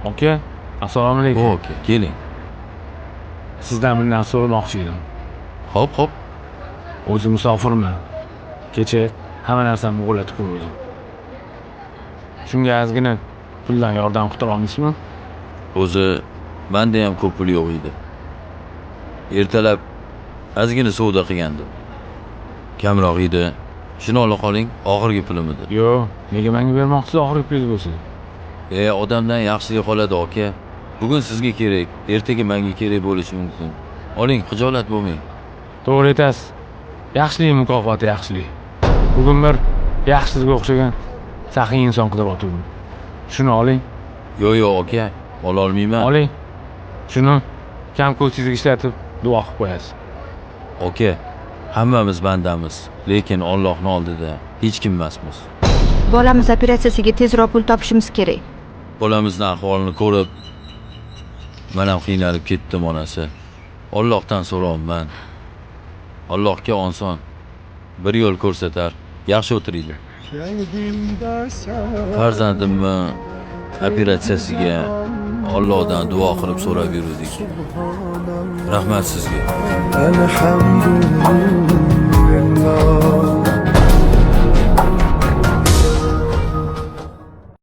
Aka, assalomu alaykum. Oke, keling. Sizdan bir narsa so'ramoqchi edim. Hop. O'zim musofirman. Kecha hamma narsamni o'g'irlatib qo'ydim. Shunga ozgina puldan yordam qilib olmaysizmi? O'zi menda ham ko'p pul yo'q edi. Ertalab ozgina savdo qilgandim. Kamroq edi. Shuni ola qoling, oxirgi pulim edi. Yo'q, nega menga bermoqchisiz oxirgi pulingiz bo'lsin? Odamdan yaxshisi qoladi aka. Bugun sizga kerak, ertaga menga kerak bo'lishi mumkin. Oling, xijolat bo'lmang. To'g'ri aytasiz. Yaxshilik mukofoti yaxshilik. Bugun bir yaxshisiga o'xshagan saxiy inson qilib o'tirdim. Shuni oling, Yo'q aka, ola olmayman. oling. Shuni kam ko'zingizga ishlatib duo qilib qo'yasiz. Aka, hammamiz bandamiz, lekin Allohning oldida hech kim emasmiz. Bolamiz operatsiyasiga tezroq pul topishimiz kerak. Bolamizning ahvolini ko'rib, men ham qiynalib ketdim onasi. Allohdan so'rayman. Allohga oson bir yo'l ko'rsatar. Yaxshi o'tiringlar. Farzandimni operatsiyasiga Allohdan duo qilib so'rab yurdik. Rahmat sizga. Alhamdulillah.